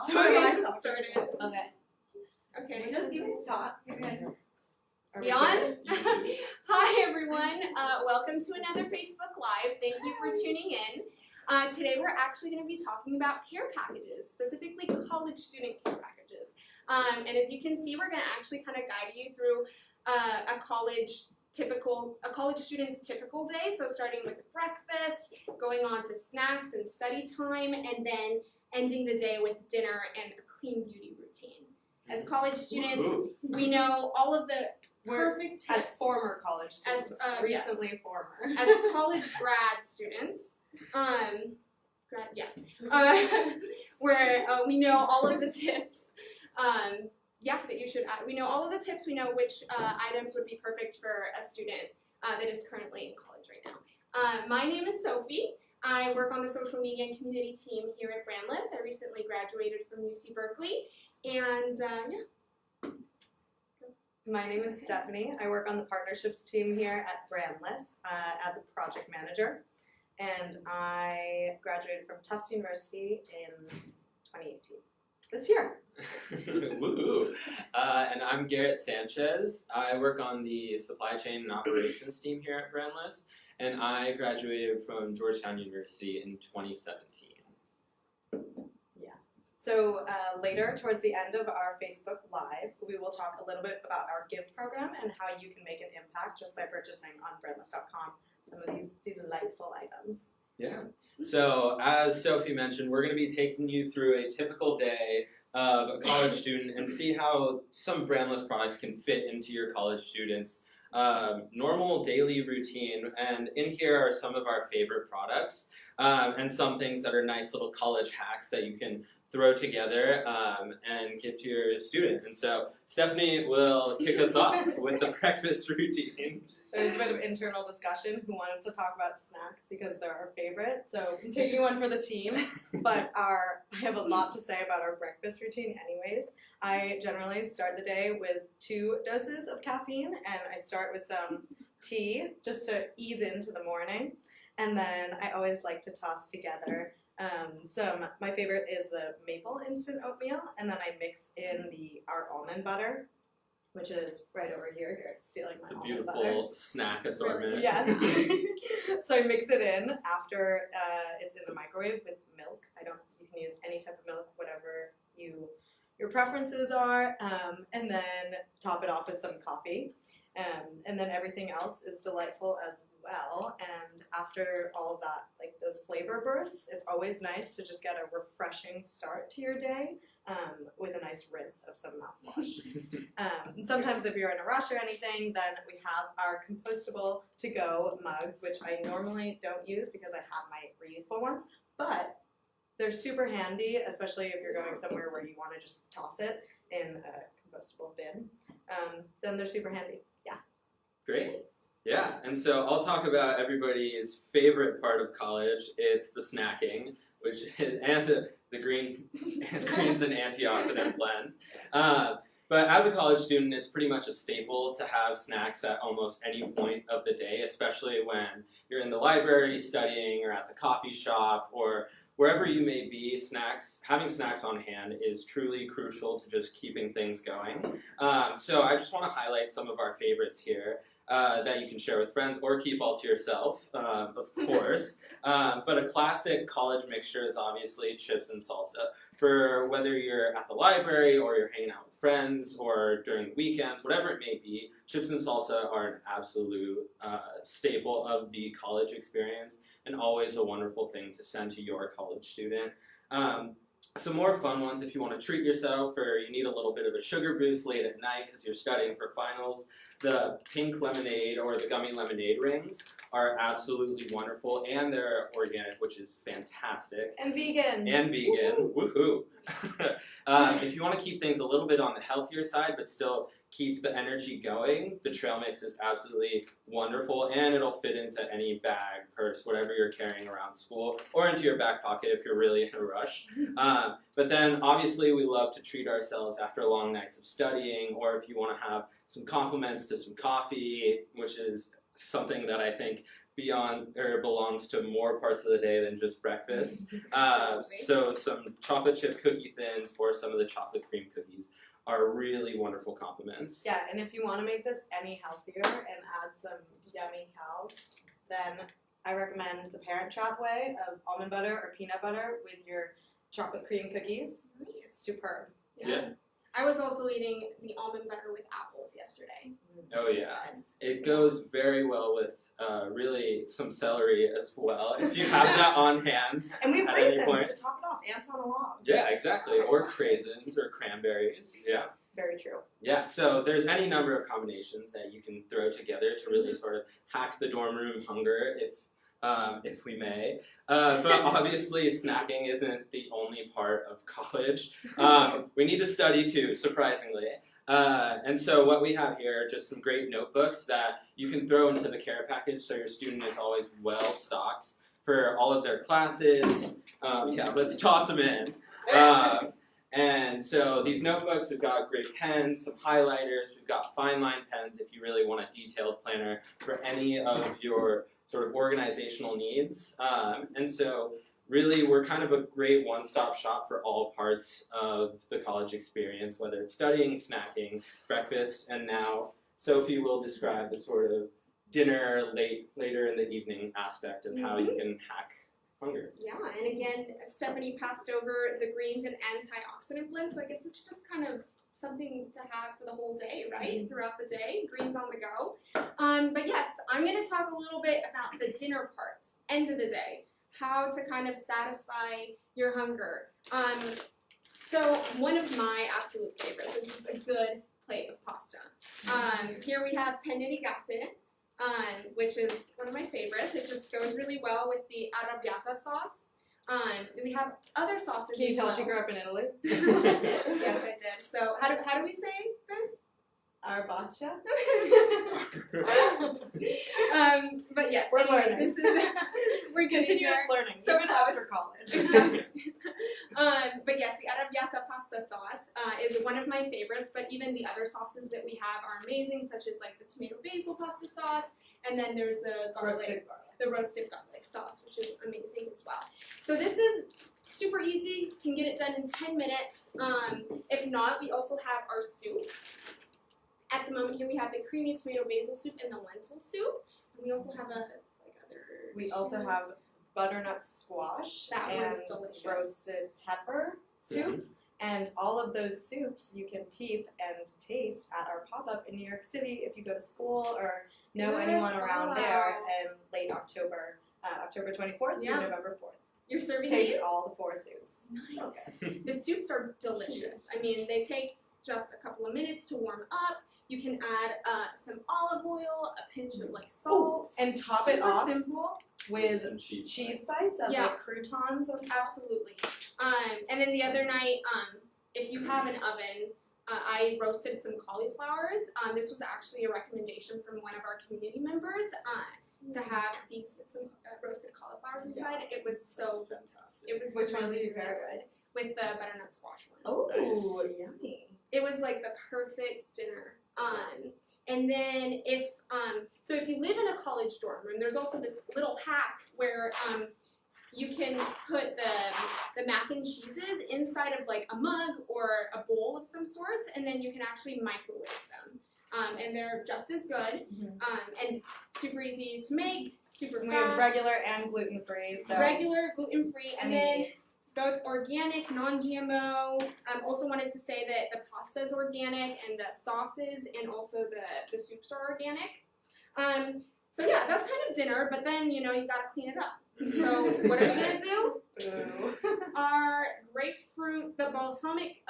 So am I just talking? started. Okay. Okay. Just give me a stop. You're good. Are We we on? good? Hi everyone. Welcome to another Facebook Live. Thank you for tuning in. Today we're actually going to be talking about care packages, specifically college student care packages. And as you can see, we're going to actually kind of guide you through a college student's typical day. So starting with breakfast, going on to snacks and study time, and then ending the day with dinner and a clean beauty routine. As college students, we know all of the perfect tips. As former college students, recently former. As college grad students, where we know all of the tips. That you should add. We know all of the tips. We know which items would be perfect for a student that is currently in college right now. My name is Sophie. I work on the social media and community team here at Brandless. I recently graduated from UC Berkeley, and My name is Stephanie. I work on the partnerships team here at Brandless as a project manager, and I graduated from Tufts University in 2018. This year. Woohoo! And I'm Garett Sanchez. I work on the supply chain and operations team here at Brandless, and I graduated from Georgetown University in 2017. Yeah. So later, towards the end of our Facebook Live, we will talk a little bit about our gift program and how you can make an impact just by purchasing on brandless.com some of these delightful items. Yeah. So as Sophie mentioned, we're going to be taking you through a typical day of a college student and see how some Brandless products can fit into your college students' normal daily routine. And in here are some of our favorite products and some things that are nice little college hacks that you can throw together and give to your student. And so Stephanie will kick us off with the breakfast routine. There's a bit of internal discussion who wanted to talk about snacks because they're our favorite. So I'm taking one for the team, but I have a lot to say about our breakfast routine anyways. I generally start the day with 2 doses of caffeine, and I start with some tea just to ease into the morning. And then I always like to toss together my favorite is the maple instant oatmeal, and then I mix in our almond butter, which is right over here. Garrett's stealing my almond butter. The beautiful snack assortment. Yes. So I mix it in after it's in the microwave with milk. You can use any type of milk, whatever your preferences are, and then top it off with some coffee. And then everything else is delightful as well. And after all of that, like those flavor bursts, it's always nice to just get a refreshing start to your day with a nice rinse of some mouthwash. And sometimes if you're in a rush or anything, then we have our compostable to-go mugs, which I normally don't use because I have my reusable ones, but they're super handy, especially if you're going somewhere where you want to just toss it in a compostable bin. Then they're super handy. Yeah. Great. Yeah, and so I'll talk about everybody's favorite part of college. It's the snacking, and the greens and antioxidant blend. But as a college student, it's pretty much a staple to have snacks at almost any point of the day, especially when you're in the library studying or at the coffee shop or wherever you may be. Having snacks on hand is truly crucial to just keeping things going. So I just want to highlight some of our favorites here that you can share with friends or keep all to yourself, of course. But a classic college mixture is obviously chips and salsa. For whether you're at the library or you're hanging out with friends or during the weekends, whatever it may be, chips and salsa are an absolute staple of the college experience, and always a wonderful thing to send to your college student. Some more fun ones if you want to treat yourself or you need a little bit of a sugar boost late at night because you're studying for finals. The pink lemonade or the gummy lemonade rings are absolutely wonderful, and they're organic, which is fantastic. And vegan. And vegan. Woohoo! If you want to keep things a little bit on the healthier side but still keep the energy going, the trail mix is absolutely wonderful, and it'll fit into any bag, purse, whatever you're carrying around school, or into your back pocket if you're really in a rush. But then obviously we love to treat ourselves after long nights of studying, or if you want to have some compliments to some coffee, which is something that I think belongs to more parts of the day than just breakfast. So some chocolate chip cookie thins or some of the chocolate cream cookies are really wonderful compliments. Yeah, and if you want to make this any healthier and add some yummy cows, then I recommend the Parent Trap way of almond butter or peanut butter with your chocolate cream cookies. It's superb. Yeah. I was also eating the almond butter with apples yesterday. Oh yeah, it goes very well with really some celery as well. If you have that on hand And we have at any raisins point. to top it off, ants on a log. Yeah, exactly. Or craisins or cranberries. Yeah. Very true. Yeah, so there's any number of combinations that you can throw together to really sort of hack the dorm room hunger, if we may. But obviously, snacking isn't the only part of college. We need to study too, surprisingly. And so what we have here are just some great notebooks that you can throw into the care package so your student is always well stocked for all of their classes. Yeah, let's toss them in. And so these notebooks, we've got great pens, some highlighters, we've got fine line pens if you really want a detailed planner for any of your sort of organizational needs. And so really we're kind of a great one-stop shop for all parts of the college experience, whether it's studying, snacking, breakfast, and now Sophie will describe the sort of dinner later in the evening aspect of how you can hack hunger. Yeah, and again, Stephanie passed over the greens and antioxidant blend, so I guess it's just kind of something to have for the whole day, right? Throughout the day, greens on the go. But yes, I'm going to talk a little bit about the dinner part, end of the day, how to kind of satisfy your hunger. So one of my absolute favorites is just a good plate of pasta. Here we have penne rigate, which is one of my favorites. It just goes really well with the arrabbiata sauce. We have other sauces. Can you as tell well. she grew up in Italy? Yes, I did. So how do we say this? Arbacha? But yes, We're anyway, learning. we're getting Continuous there. learning, So even close. after college. But yes, the arrabbiata pasta sauce is one of my favorites, but even the other sauces that we have are amazing, such as like the tomato basil pasta sauce, and then there's the Roasted roasted garlic sauce, which is amazing as well. So this is super easy, can get it done in 10 minutes. If not, we also have our soups. At the moment here we have the creamy tomato basil soup and the lentil soup. And we also have We also have butternut squash That and one's delicious. roasted pepper soup. And all of those soups you can peep and taste at our pop-up in New York City if you go to school or know Good anyone around there call. in late October, October 24th Yeah. through November 4th. You're serving Taste these? all the 4 soups. Nice. So good. The soups are delicious. I mean, they take just a couple of minutes to warm up. You can add some olive oil, a pinch of like salt. And top Super it off simple. with Some cheese bites as Yeah. like croutons on top. Absolutely. And then the other night, if you have an oven, I roasted some cauliflowers. This was actually a recommendation from one of our community members to have these with some roasted cauliflowers inside. It was so, That's fantastic. it was Which one really, did you really pair good. With the butternut squash one. Oh, Nice. yummy. It was like the perfect dinner. And then so if you live in a college dorm room, there's also this little hack where you can put the mac and cheeses inside of like a mug or a bowl of some sorts, and then you can actually microwave them. And they're just as good, and super easy to make, super We fast. have regular and gluten-free. So Regular, gluten-free, and then needs. both organic, non-GMO. Also wanted to say that the pasta is organic and the sauces and also the soups are organic. So yeah, that's kind of dinner, but then, you gotta clean it up. So what are we gonna do? Boo. Our grapefruit, the balsamic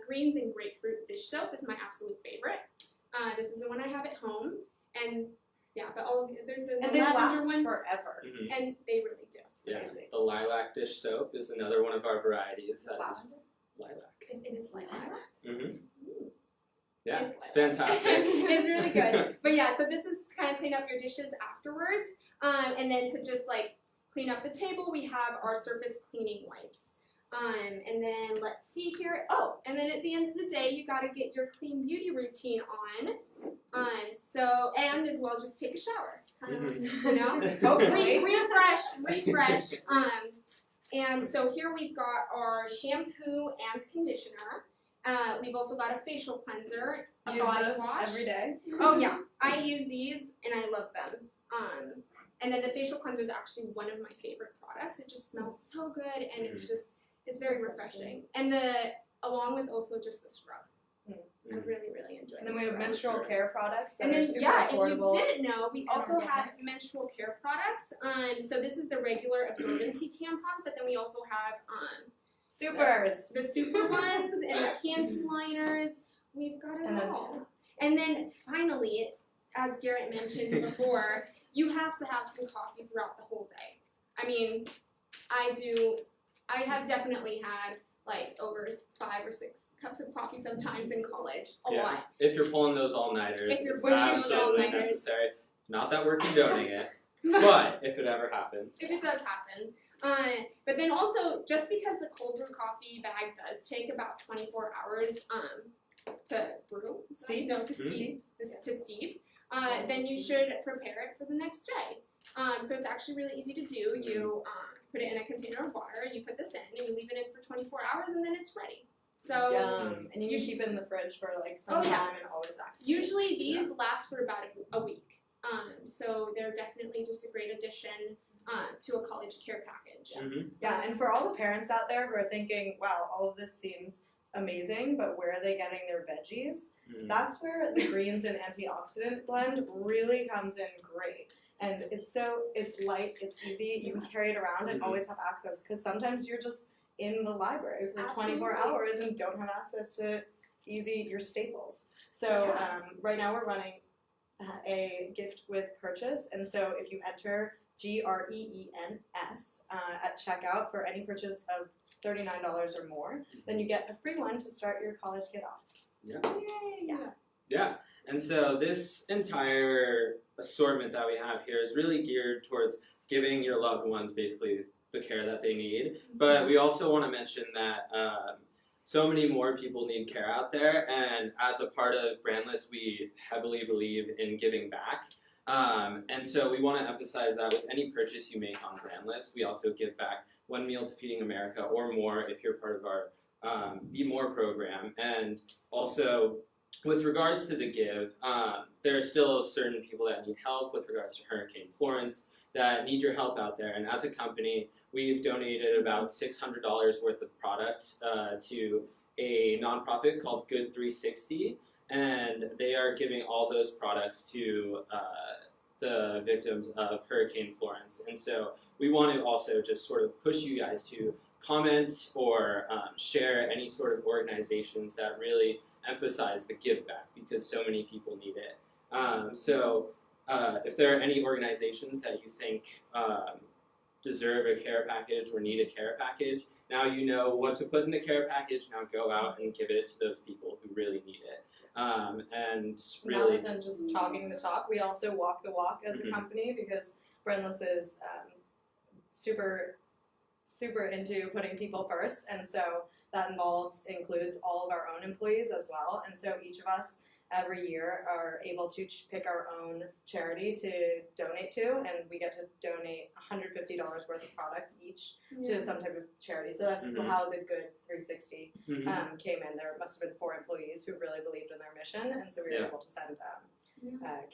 greens and grapefruit dish soap is my absolute favorite. This is the one I have at home. And yeah, but there's the And they lavender last one. forever. And they really do. Yeah, Crazy. the lilac dish soap is another one of our varieties. That is Lavender? lilac. It is like that. Yeah, It's it's fantastic. It's really good. But yeah, so this is to kind of clean up your dishes afterwards. And then to just like clean up the table, we have our surface cleaning wipes. And then let's see here. Oh, and then at the end of the day, you gotta get your clean beauty routine on. So, and as well, just take a shower, kind of, Mhm. you know, Hopefully. refresh. And so here we've got our shampoo and conditioner. We've also got a facial cleanser, a Use body this wash. every day. Oh yeah, I use these and I love them. And then the facial cleanser is actually one of my favorite products. It just smells so good and it's very refreshing. And along with also just the scrub. I really, really enjoy And then the we have scrub. menstrual care products that And are then, super yeah, affordable. if you didn't know, we and also have organic. menstrual care products. So this is the regular absorbency tampons, but then we also have Supers. the super ones and the panty liners. We've got it And then- all. And then finally, as Garett mentioned before, you have to have some coffee throughout the whole day. I mean, I have definitely had like over 5 or 6 cups of coffee sometimes in college. A Yeah. lot. If you're pulling those all-nighters, If you're it's pushing those absolutely all-nighters. necessary. Not that we're condoning it, but if it ever happens. If it does happen. But then also, just because the cold brew coffee bag does take about 24 hours to brew, Steep? no, to steep, to steep, then you should prepare it for the next day. So it's actually really easy to do. You put it in a container of water, you put this in, and you leave it in for 24 hours, and then it's ready. So Yum. And you you can keep it in the fridge for like some Oh, yeah. time and always access it. usually these last for about a week. So they're definitely just a great addition to a college care package. Mhm. Yeah, and for all the parents out there who are thinking, wow, all of this seems amazing, but where are they getting their veggies? Mhm. That's where the greens and antioxidant blend really comes in great. And it's light, it's easy, you can carry it around and Mhm. always have access, because sometimes you're just in the library for 24 Absolutely. hours and don't have access to your staples. So right now we're running a gift with purchase, and so if you enter GREENS at checkout for any purchase of $39 or more, then you get a free one to start your college get off. Yay! Yeah, and so this entire assortment that we have here is really geared towards giving your loved ones basically the care that they need. But we also want to mention that so many more people need care out there, and as a part of Brandless, we heavily believe in giving back. And so we want to emphasize that with any purchase you make on Brandless, we also give back 1 meal to Feeding America or more if you're part of our Be More program. And also, with regards to the give, there are still certain people that need help with regards to Hurricane Florence that need your help out there. And as a company, we've donated about $600 worth of product to a nonprofit called Good 360, and they are giving all those products to the victims of Hurricane Florence. And so we want to also just sort of push you guys to comment or share any sort of organizations that really emphasize the give back, because so many people need it. If there are any organizations that you think deserve a care package or need a care package, now you know what to put in the care package. Now go out and give it to those people who really need it. And really, Rather than just talking the talk, we also walk the walk as a company, because Brandless is super into putting people first, and so that includes all of our own employees as well. And so each of us every year are able to pick our own charity to donate to, and we get to donate $150 worth of product each to some type of charity. So that's how the Good 360 came in. There must have been 4 employees who really believed in their mission, and so we were able to send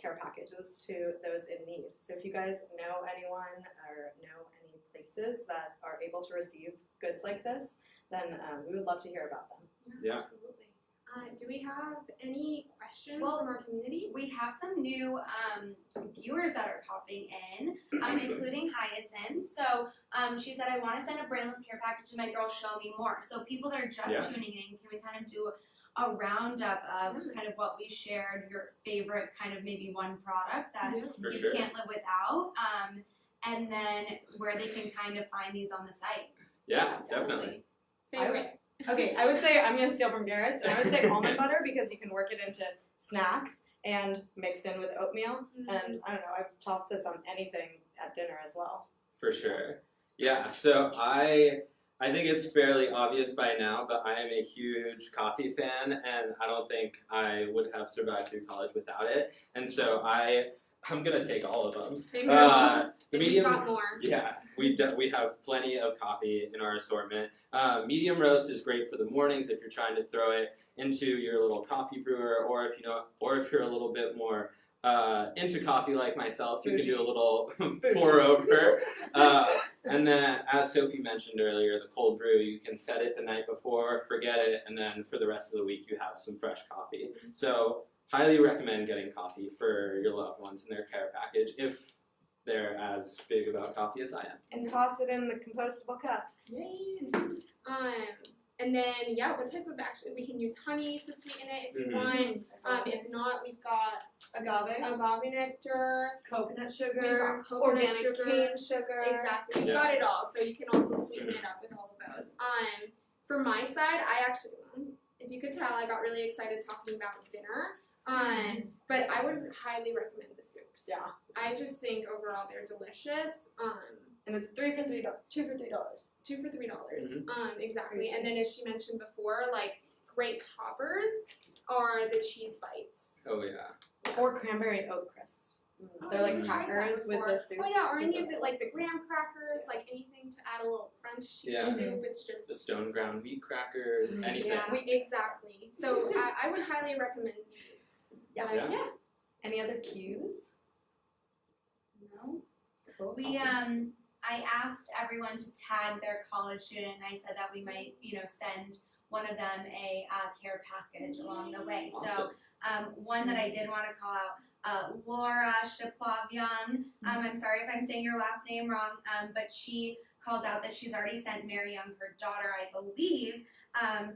care packages to those in need. So if you guys know anyone or know any places that are able to receive goods like this, then we would love to hear about them. Yeah. Absolutely. Do we have any questions Well, from our community? We have some new viewers that are popping in, including Hyacinth. So she said, I want to send a Brandless care package to my girl, Show Me More. So people that are just tuning in, can we kind of do a roundup of kind of what we shared, your favorite kind of maybe one product that you can't live without, and then where they can kind of find these on the site. Yeah, definitely. Favorite. Okay, I would say, I'm going to steal from Garett's, and I would say almond butter, because you can work it into snacks and mix in with oatmeal, and I don't know, I've tossed this on anything at dinner as well. For sure. Yeah, so I I think it's fairly obvious by now, but I am a huge coffee fan, and I don't think I would have survived through college without it. And so I'm gonna take all of them. Take them all. The If medium, you've got more. yeah, we have plenty of coffee in our assortment. Medium roast is great for the mornings if you're trying to throw it into your little coffee brewer, or if you're a little bit more into coffee like myself, you can do a little pour over. And then, as Sophie mentioned earlier, the cold brew, you can set it the night before, forget it, and then for the rest of the week you have some fresh coffee. So, highly recommend getting coffee for your loved ones in their care package if they're as big about coffee as I am. And toss it in the compostable cups. Yay. And then, yeah, what type of we can use honey to sweeten it if you want. If not, we've got agave nectar, Coconut we've sugar, got coconut organic sugar. cane sugar. Exactly, we've Yes. got it all, so you can also sweeten it up with all of those. For my side, I actually, if you could tell, I got really excited talking about dinner. But I would highly recommend the soups. Yeah. I just think overall they're delicious. And it's $2 for $3. 2 for $3. Exactly. And then as she mentioned before, like great toppers are the cheese bites. Oh yeah. Or cranberry oat crisp. Oh, They're like I've tried that crackers with before. the soup. Oh yeah, or any of the like the graham crackers, like anything to add a little crunch to your Yeah. soup. It's just The stone ground wheat crackers, anything. yeah, exactly. So I would highly recommend these. Yeah. Yeah. Any other cues? No. Cool. We Awesome. I asked everyone to tag their college student, and I said that we might, send one of them a care package along the way. So one that I did want to call out, Laura Shaplavian. I'm sorry if I'm saying your last name wrong, but she called out that she's already sent Mary Young, her daughter, I believe,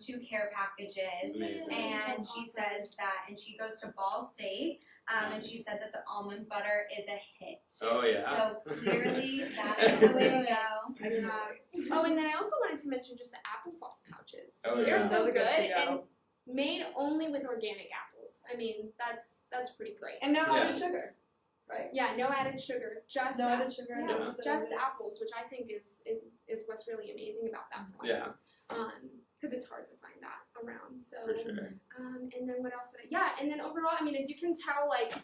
2 care packages. Amazing. And she says that, and she goes to Ball State, and she said that the almond butter is a hit. Oh yeah. So clearly that's the way to go. Oh, and then I also wanted to mention just the applesauce pouches. Oh, They're yeah. so Those are good good to go. and made only with organic apples. I mean, that's pretty great. And no Yeah. added sugar. Right. Yeah, no added sugar, just No added sugar. yeah, no just preservatives. apples, which I think is what's really amazing about that Yeah. plant. Because it's hard to find that around. So For sure. and then what else did and then overall, I mean, as you can tell, like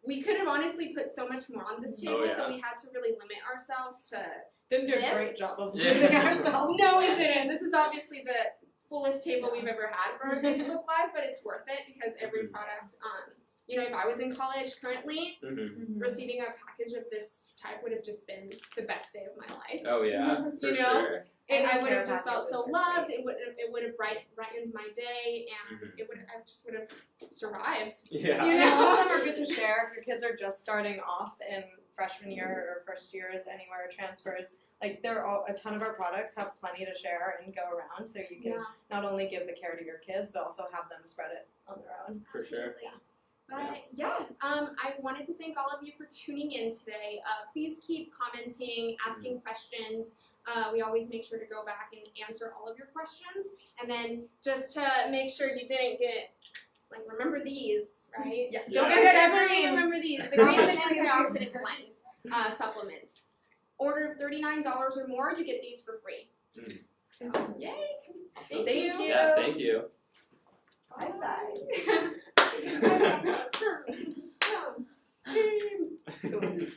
we could have honestly put so much more on this table, Oh, yeah. so we had to really limit ourselves to Didn't do a This? great job of Yeah. limiting ourselves. No, we didn't. This is obviously the fullest table we've ever had for our Facebook Live, but it's worth it because every product, if I was in college currently, Mm-hmm. receiving a package of this type would have just been the best day of my life. Oh yeah. For You know? sure. And I the would care have just felt so packages are loved. great. It would have brightened my day, and I just would have survived. Yeah. You And know? all of them are good to share if your kids are just starting off in freshman year or first years anywhere transfers. Like a ton of our products have plenty to share and go around, so you can not only give the care to your kids, but also have them spread it on their own. For sure. But I wanted to thank all of you for tuning in today. Please keep commenting, asking questions. We always make sure to go back and answer all of your questions. And then just to make sure you didn't get, remember these, right? Yeah. Yeah. Don't forget your Definitely greens. remember these. The greens and Greens. antioxidant blend supplements. Order $39 or more, you get these for free. So, yay! Awesome. Thank you. Yeah. Thank you. High five. Team.